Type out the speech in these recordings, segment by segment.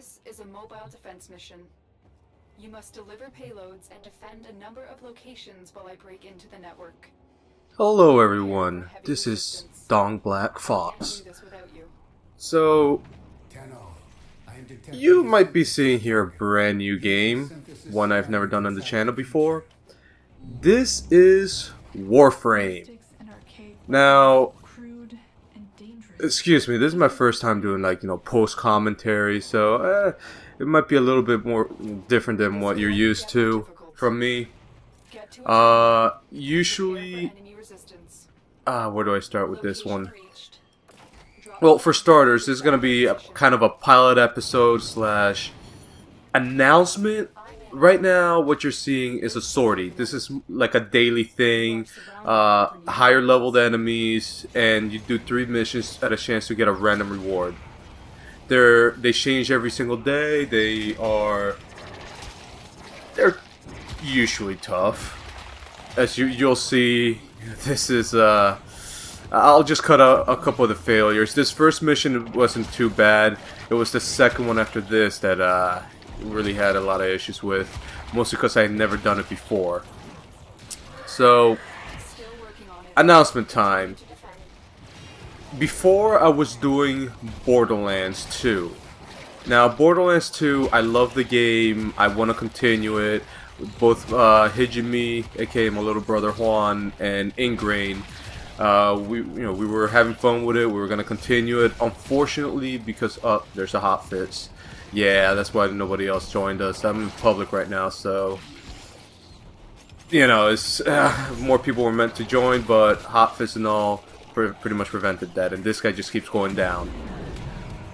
This is a mobile defense mission. You must deliver payloads and defend a number of locations while I break into the network. Hello everyone, this is Black Fox. So, you might be seeing here a brand new game, one I've never done on the channel before. This is Warframe. Now, excuse me, this is my first time doing post commentary, so it might be a little bit more different than what you're used to from me. Usually, where do I start with this one? Well, for starters, this is going to be kind of a pilot episode slash announcement. Right now, what you're seeing is a sortie. This is like a daily thing, higher leveled enemies, and you do 3 missions at a chance to get a random reward. They change every single day. They're usually tough. As you'll see, this is I'll just cut out a couple of the failures. This first mission wasn't too bad. It was the second one after this that really had a lot of issues with, mostly because I had never done it before. So, announcement time. Before I was doing Borderlands 2. Now, Borderlands 2, I love the game. I want to continue it. Both Hijimi, aka my little brother Juan, and Ingrain, we were having fun with it. We were gonna continue it. Unfortunately, because there's a hotfix. Yeah, that's why nobody else joined us. I'm in public right now, so it's more people were meant to join, but hotfix and all pretty much prevented that. And this guy just keeps going down.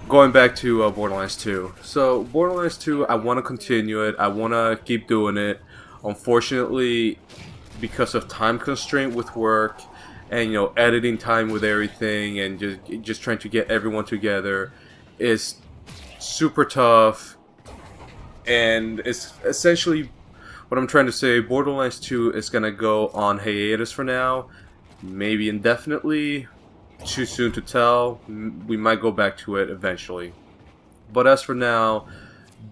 Going back to Borderlands 2. So, Borderlands 2, I want to continue it. I want to keep doing it. Unfortunately, because of time constraint with work, and editing time with everything, and just trying to get everyone together, is super tough. And it's essentially what I'm trying to say. Borderlands 2 is going to go on hiatus for now. Maybe indefinitely. Too soon to tell. We might go back to it eventually, but as for now,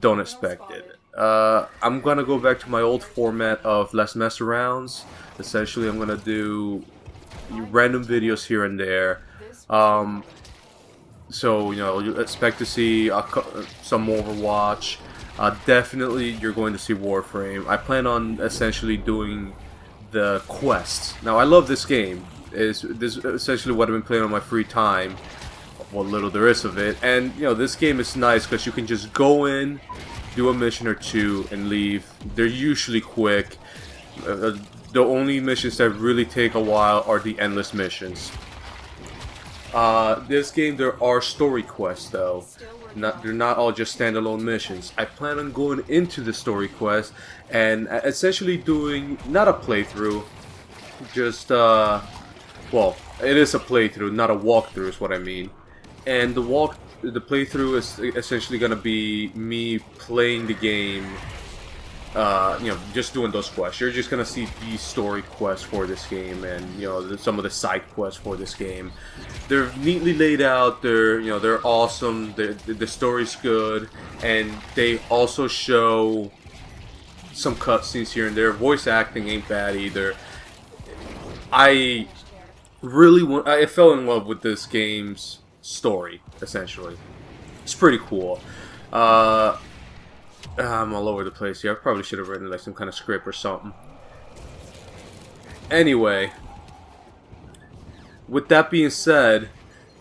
don't expect it. I'm gonna go back to my old format of less mess arounds. Essentially, I'm gonna do random videos here and there. So you expect to see some more Overwatch. Definitely, you're going to see Warframe. I plan on essentially doing the quests. Now, I love this game. This is essentially what I've been playing on my free time, what little there is of it. And this game is nice because you can just go in, do a mission or two, and leave. They're usually quick. The only missions that really take a while are the endless missions. This game, there are story quests though. They're not all just standalone missions. I plan on going into the story quest and essentially doing not a playthrough, just well, it is a playthrough, not a walkthrough is what I mean. And the playthrough is essentially gonna be me playing the game, just doing those quests. You're just gonna see the story quests for this game, and some of the side quests for this game. They're neatly laid out. They're awesome. The story's good, and they also show some cutscenes here and there. Voice acting ain't bad either. I fell in love with this game's story, essentially. It's pretty cool. I'm all over the place here. I probably should have written some kind of script or something. Anyway, with that being said,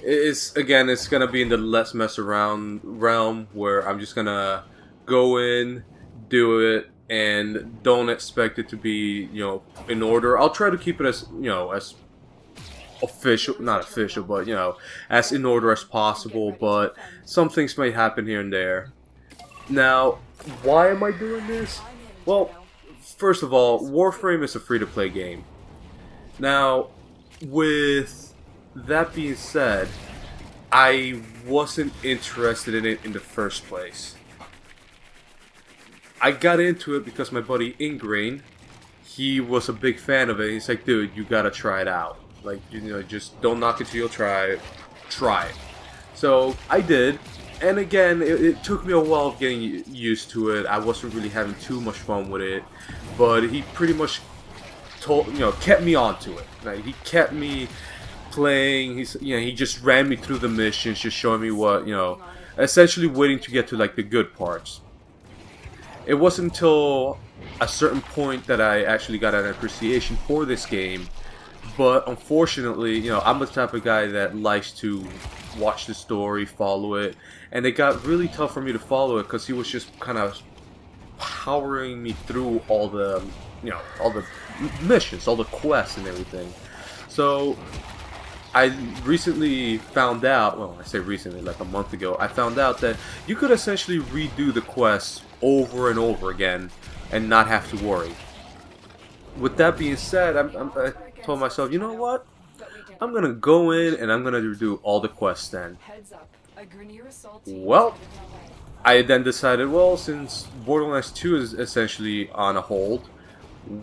it's gonna be in the let's mess around realm, where I'm just gonna go in, do it, and don't expect it to be in order. I'll try to keep it as as official, not official, but as in order as possible, but some things may happen here and there. Now, why am I doing this? Well, first of all, Warframe is a free-to-play game. Now, with that being said, I wasn't interested in it in the first place. I got into it because my buddy Ingrain, he was a big fan of it. He's like, dude, you gotta try it out. Just don't knock it till you'll try it. So I did, And again, it took me a while getting used to it. I wasn't really having too much fun with it, but he pretty much kept me onto it. Like, he kept me playing. He just ran me through the missions, just showing me what, essentially waiting to get to like the good parts. It wasn't until a certain point that I actually got an appreciation for this game. But unfortunately, I'm the type of guy that likes to watch the story, follow it, and it got really tough for me to follow it because he was just kind of powering me through all the missions, all the quests and everything. So I recently found out, well, I say recently, like a month ago, I found out that you could essentially redo the quests over and over again and not have to worry. With that being said, I told myself, you know what? I'm gonna go in and I'm gonna do all the quests then. Well, I then decided, well, since Borderlands 2 is essentially on a hold,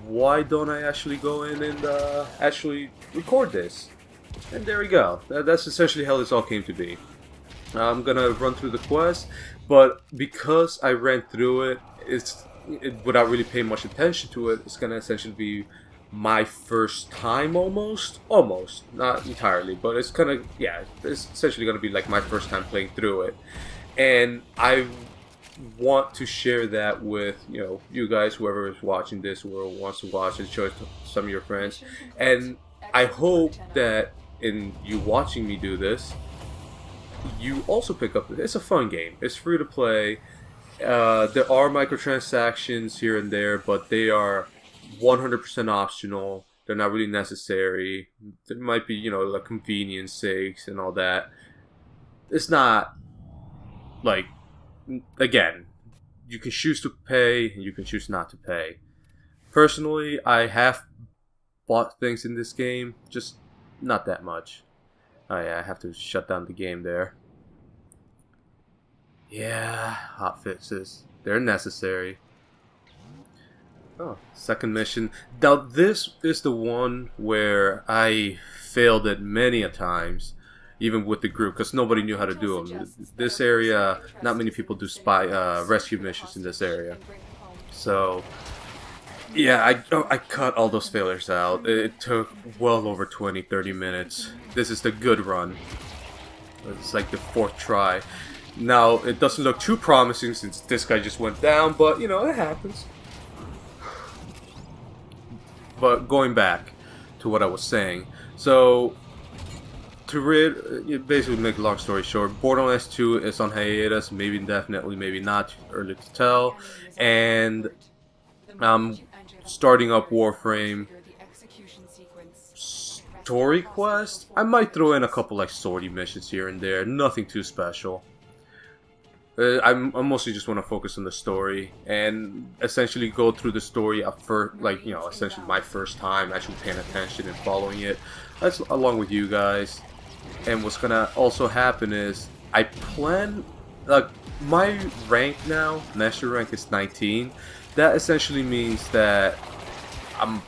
why don't I actually go in and actually record this? And there we go. That's essentially how this all came to be. I'm gonna run through the quest, but because I ran through it, without really paying much attention to it, it's gonna essentially be my first time almost, not entirely, but it's essentially gonna be like my first time playing through it, and I want to share that with you guys, whoever is watching this or wants to watch and show it to some of your friends, and I hope that in you watching me do this, you also pick up. It's a fun game. It's free to play. There are microtransactions here and there, but they are 100% optional. They're not really necessary. There might be, like convenience sakes and all that. It's not like, again, you can choose to pay and you can choose not to pay. Personally, I have bought things in this game, just not that much. Oh yeah, I have to shut down the game there. Yeah, hot fixes. They're necessary. Oh, second mission. Now this is the one where I failed it many a times, even with the group, because nobody knew how to do them. This area, not many people do rescue missions in this area. So yeah, I cut all those failures out. It took well over 20-30 minutes. This is the good run. It's like the 4th try. Now, it doesn't look too promising since this guy just went down, but, it happens. But going back to what I was saying. So, basically make a long story short, Borderlands 2 is on hiatus, maybe indefinitely, maybe not, too early to tell. And I'm starting up Warframe. Story quest? I might throw in a couple like sortie missions here and there, nothing too special. I mostly just want to focus on the story and essentially go through the story essentially my first time actually paying attention and following it. That's along with you guys. And what's gonna also happen is I plan, my rank now, master rank is 19. That essentially means that I'm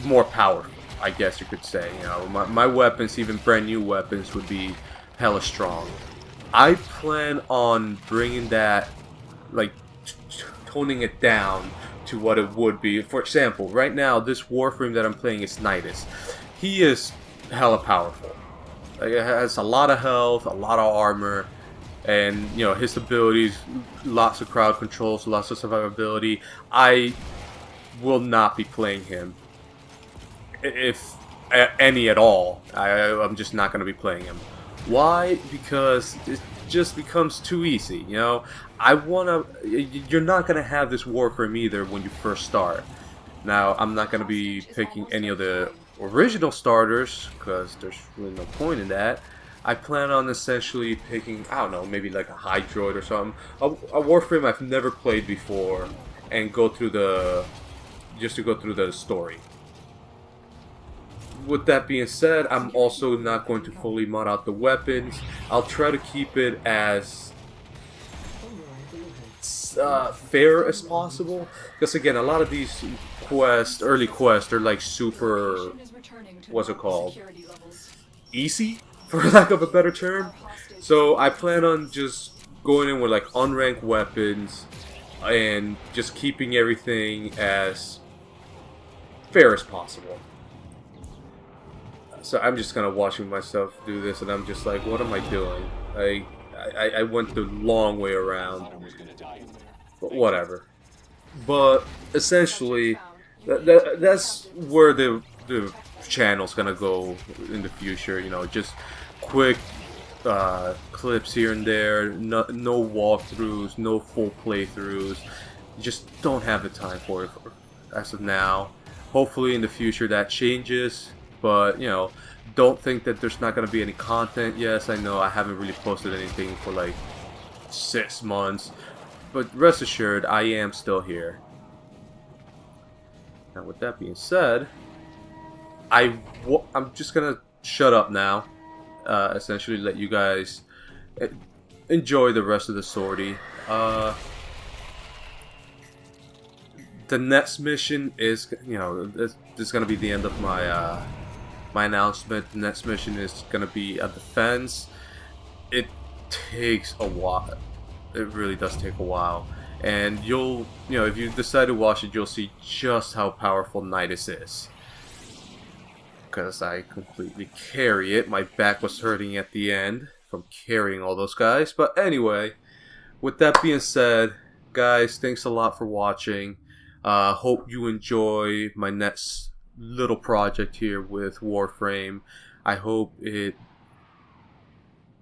more powerful, I guess you could say. My weapons, even brand new weapons, would be hella strong. I plan on bringing that, toning it down to what it would be. For example, right now, this Warframe that I'm playing is Hiatus. He is hella powerful. It has a lot of health, a lot of armor, and, his abilities, lots of crowd controls, lots of survivability. I will not be playing him, if any at all. I'm just not going to be playing him. Why? Because it just becomes too easy, you're not going to have this Warframe either when you first start. Now, I'm not going to be picking any of the original starters, because there's really no point in that. I plan on essentially picking, I don't know, maybe like a Hydroid or something. A Warframe I've never played before, and go through the story. With that being said, I'm also not going to fully mod out the weapons. I'll try to keep it as fair as possible, because again, a lot of these early quests, are like super, what's it called, easy? for lack of a better term. So I plan on just going in with like unranked weapons and just keeping everything as fair as possible. So I'm just kind of watching myself do this, and I'm just like, what am I doing? I went the long way around, but whatever. But essentially, that's where the channel's gonna go in the future. You know, just quick clips here and there, no walkthroughs, no full playthroughs. You just don't have the time for it as of now. Hopefully in the future that changes, but you know, don't think that there's not going to be any content. Yes, I know I haven't really posted anything for like 6 months, but rest assured I am still here. Now with that being said, I'm just going to shut up now. Essentially let you guys enjoy the rest of the sortie. The next mission is, you know, this is going to be the end of my my announcement. The next mission is going to be a defense. It takes a while. It really does take a while. And you know, if you decide to watch it, you'll see just how powerful Hiatus is. Because I completely carry it. My back was hurting at the end from carrying all those guys. But anyway, with that being said, guys, thanks a lot for watching. Hope you enjoy my next little project here with Warframe. I hope it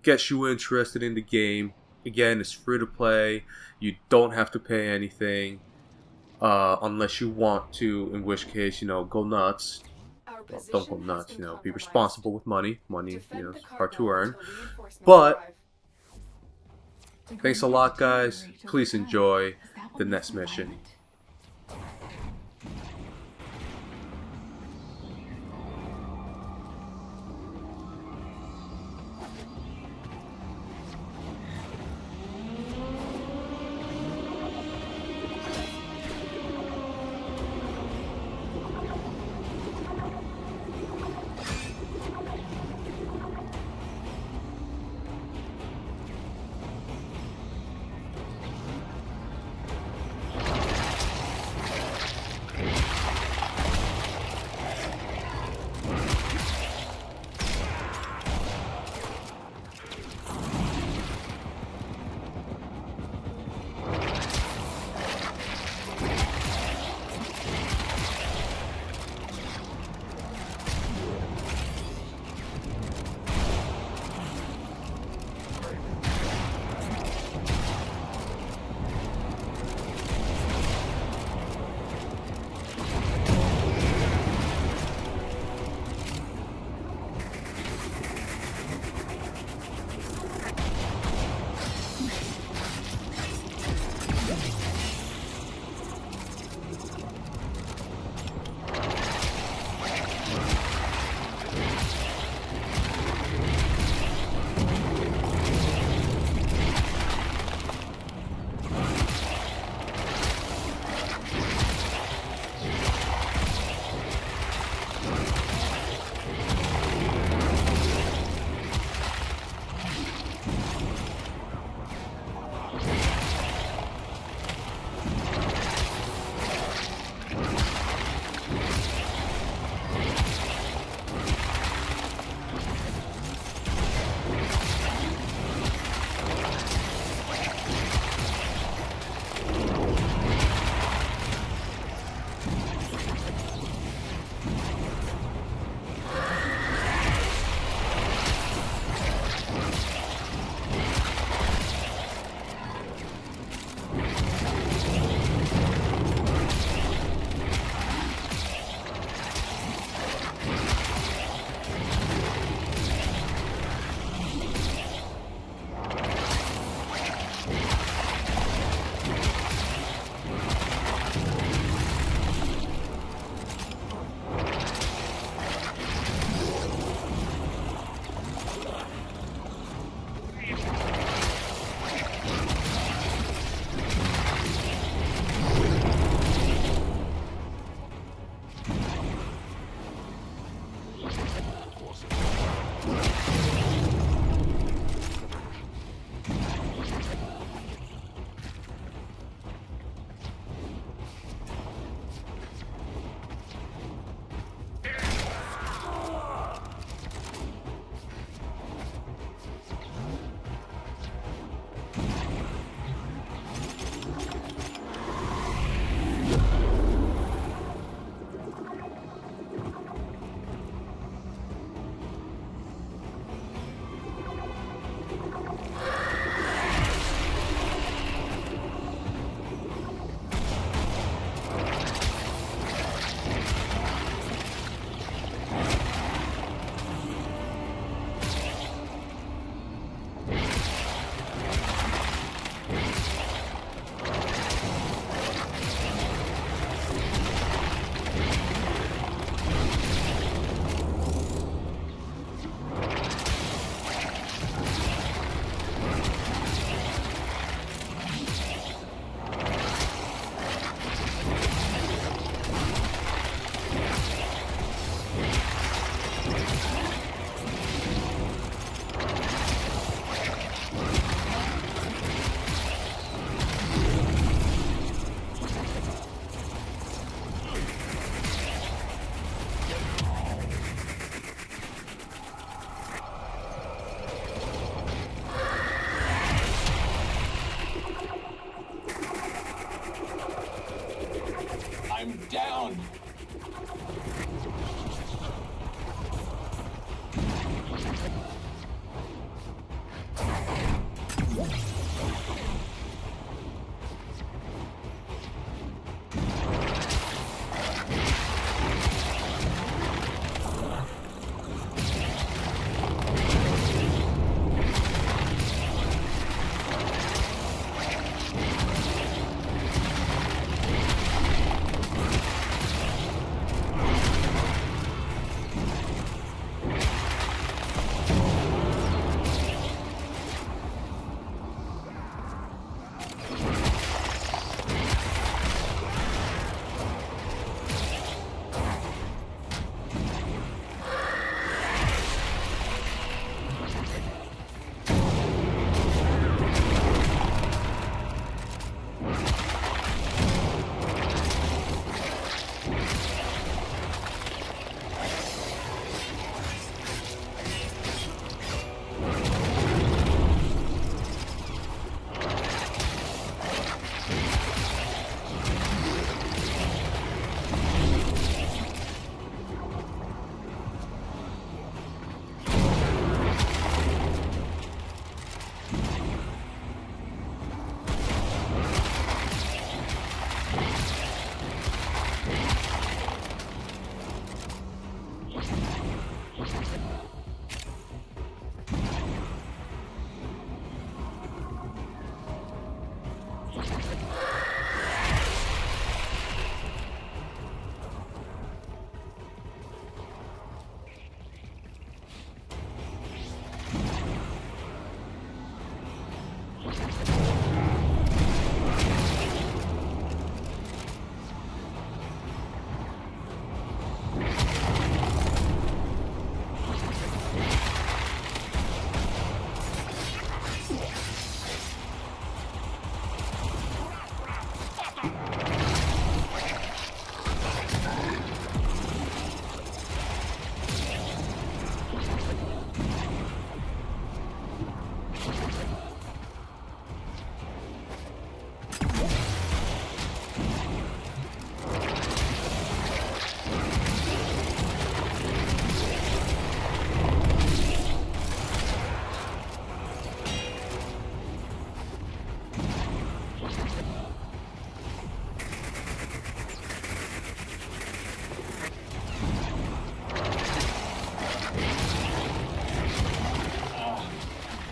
gets you interested in the game. Again, it's free to play. You don't have to pay anything unless you want to, in which case, you know, go nuts. Well, don't go nuts, you know, be responsible with money. Money, you know, is hard to earn. But thanks a lot, guys. Please enjoy the next mission.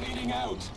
Bleeding out.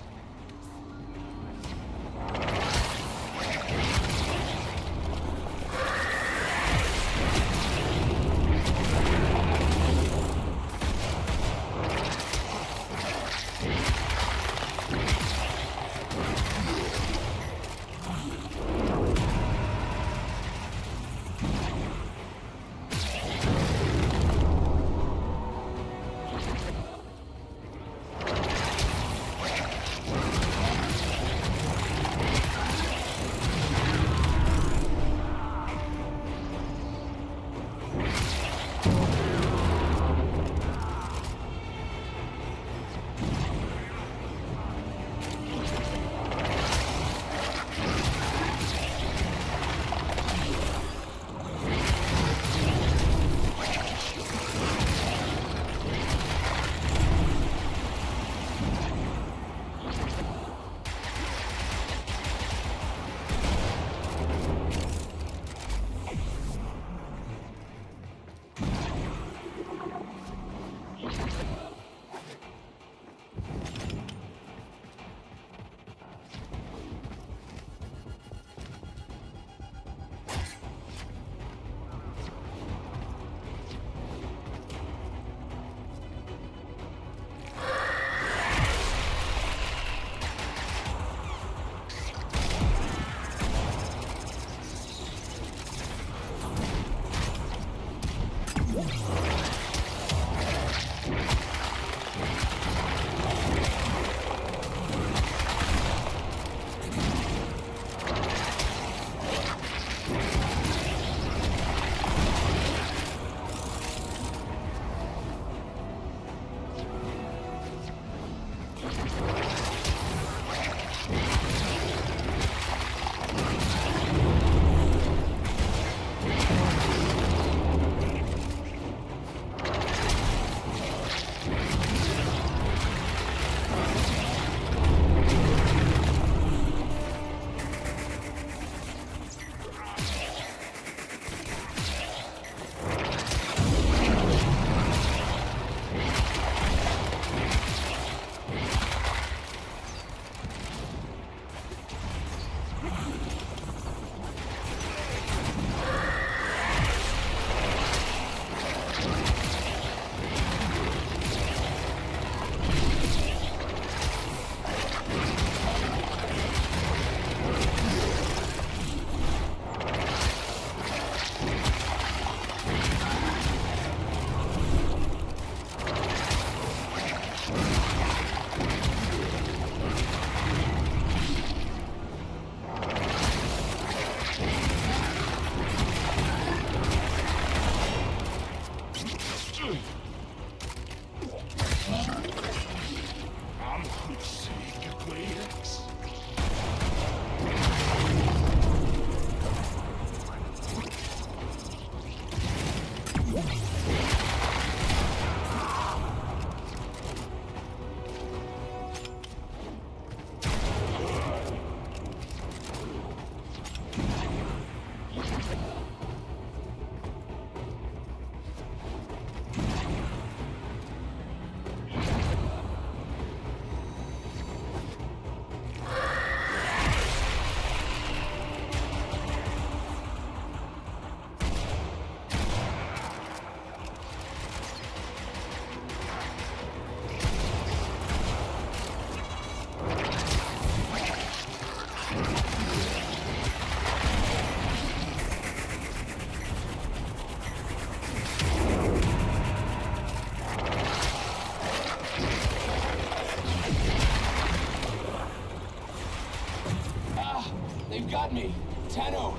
They've got me. Tenno,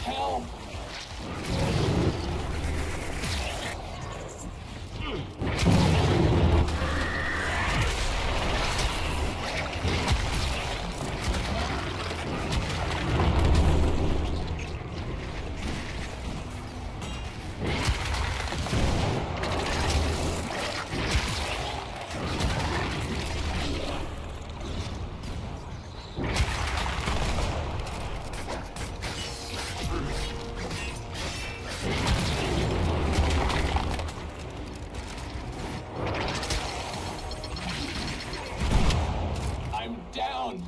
help! down.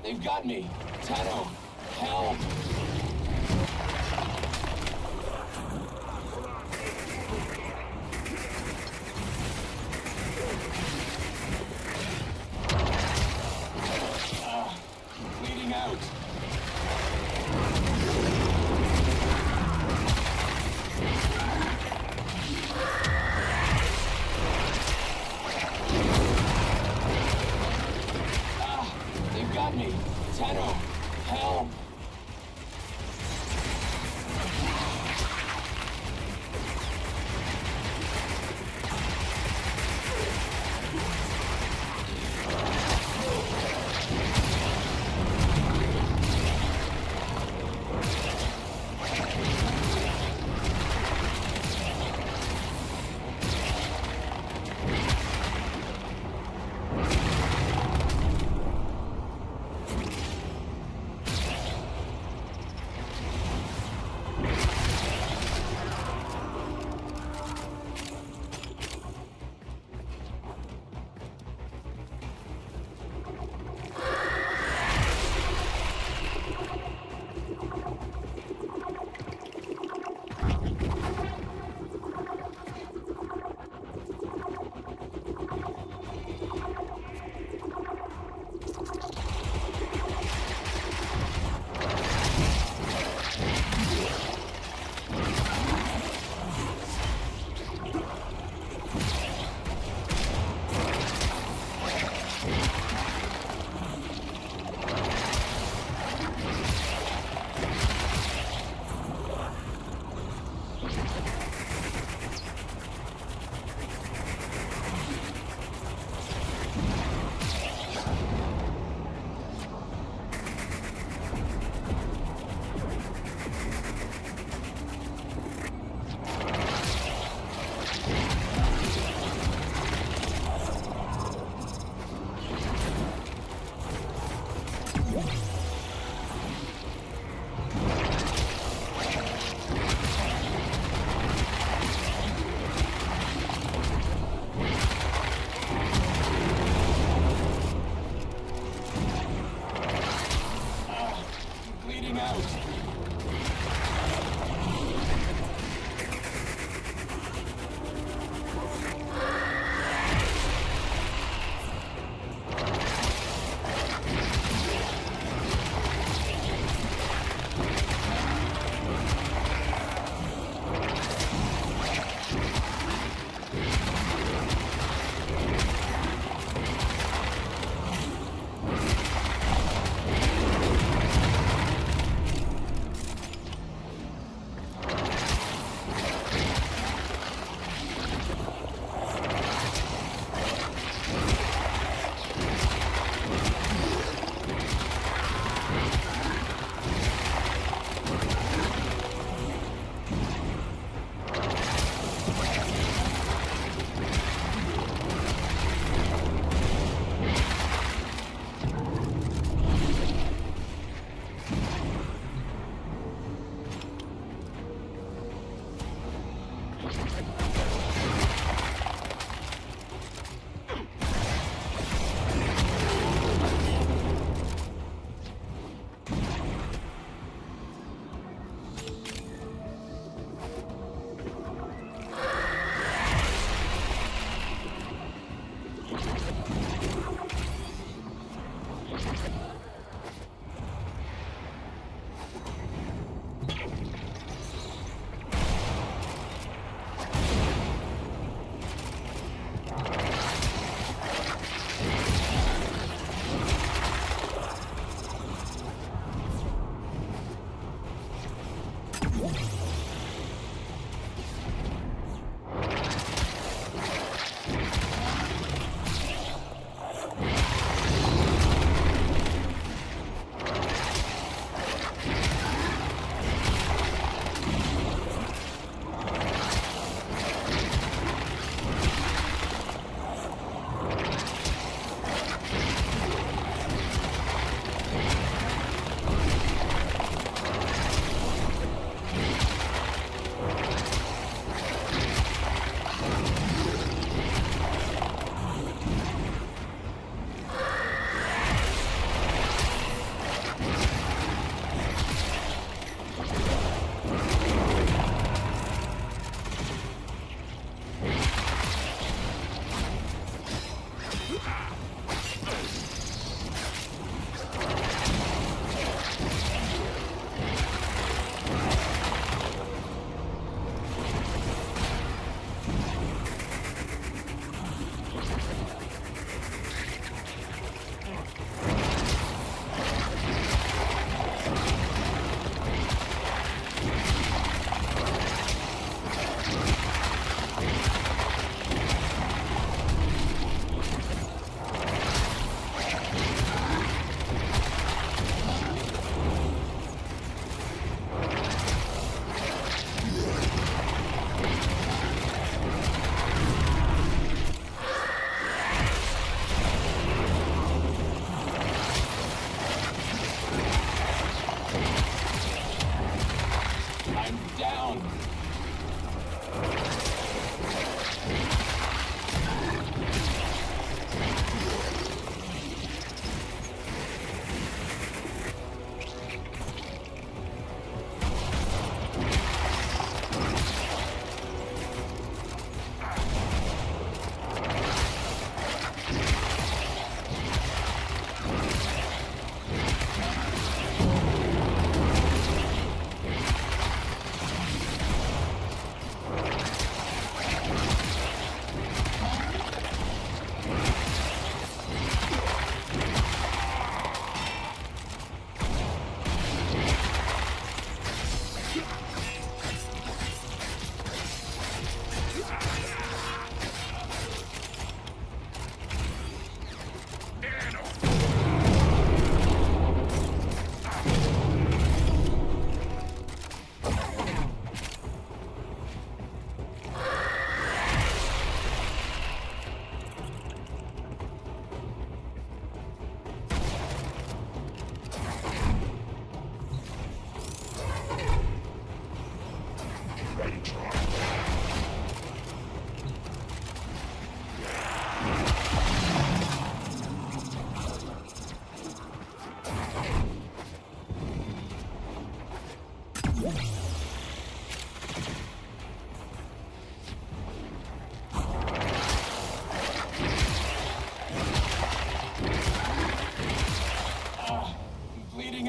They've got me. Tenno, help! Bleeding out. They've got me. Tenno, help!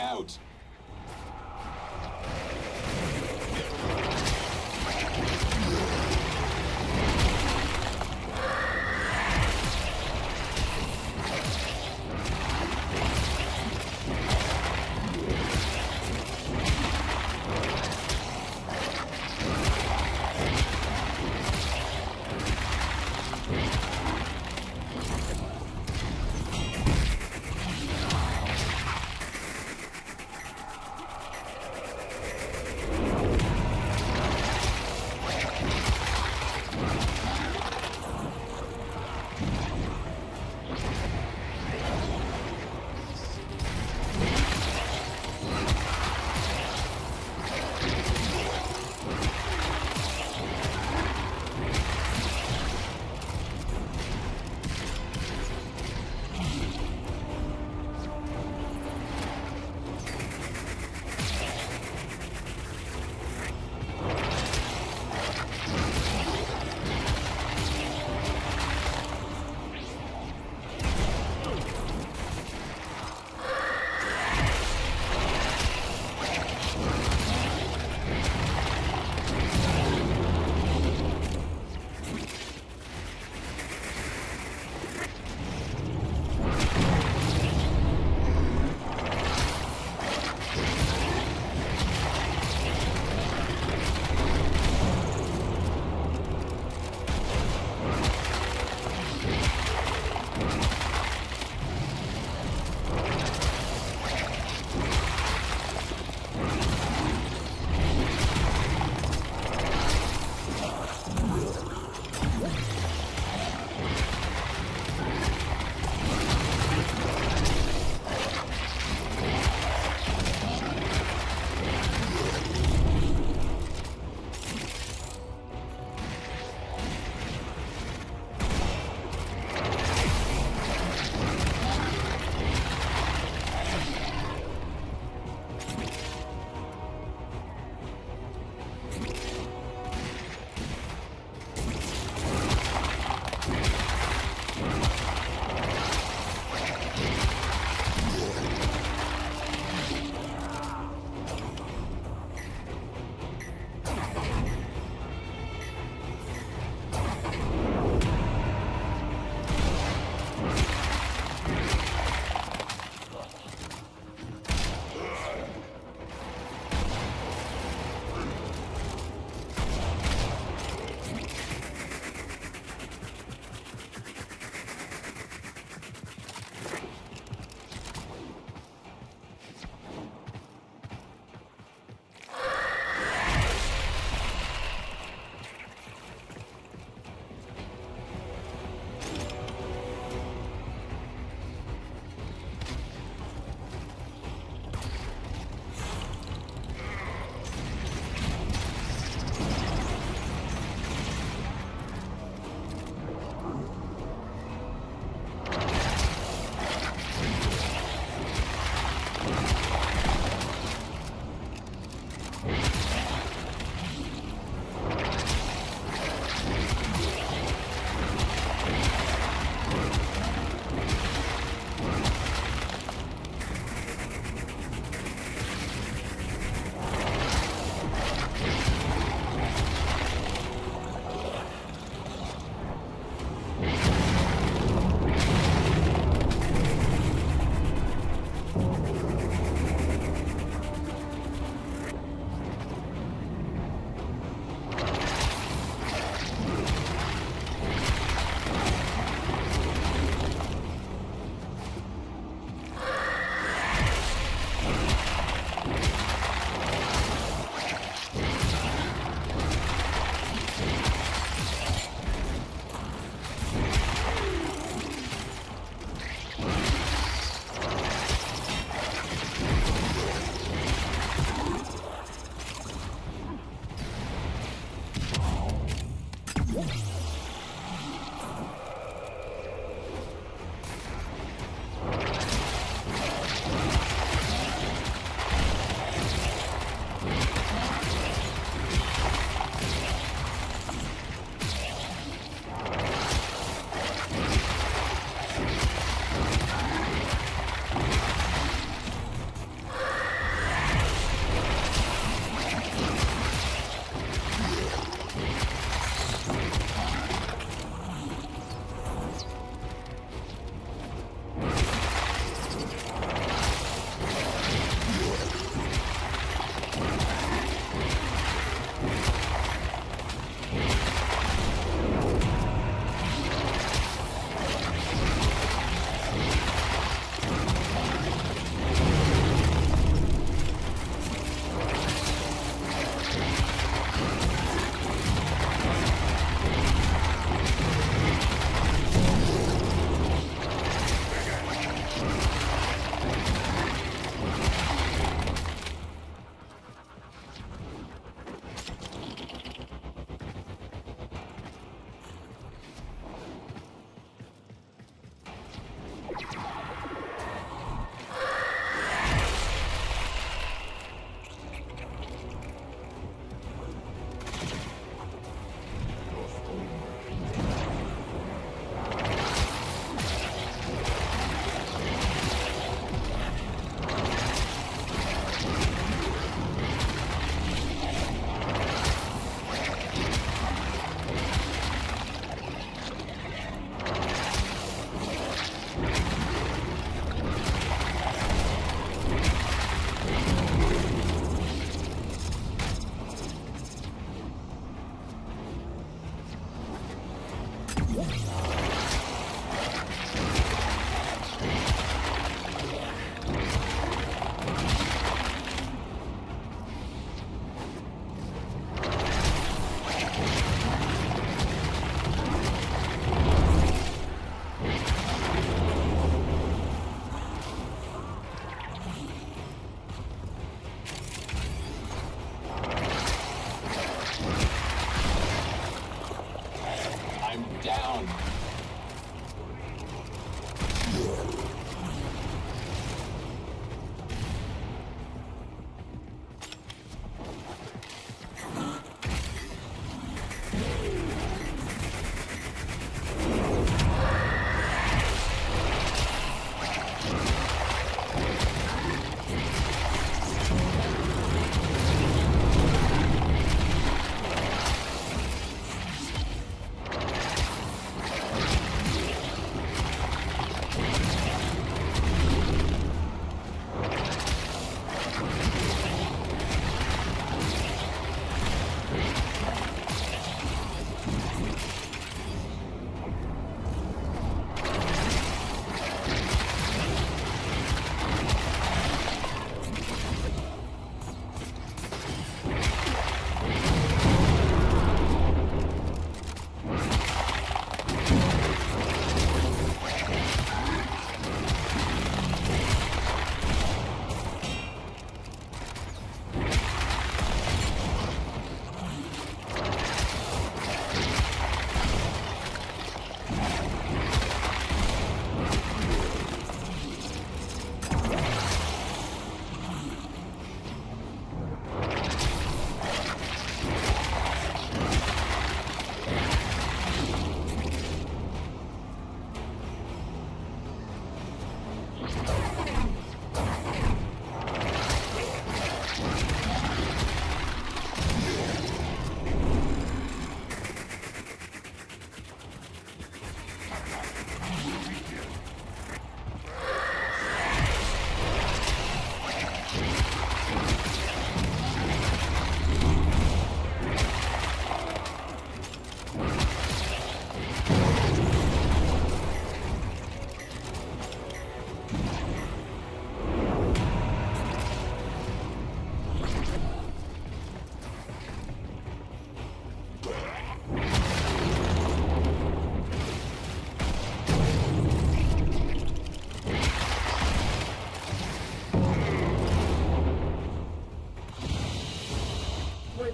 out.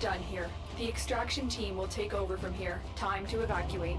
done here. The extraction team will take over from here. Time to evacuate.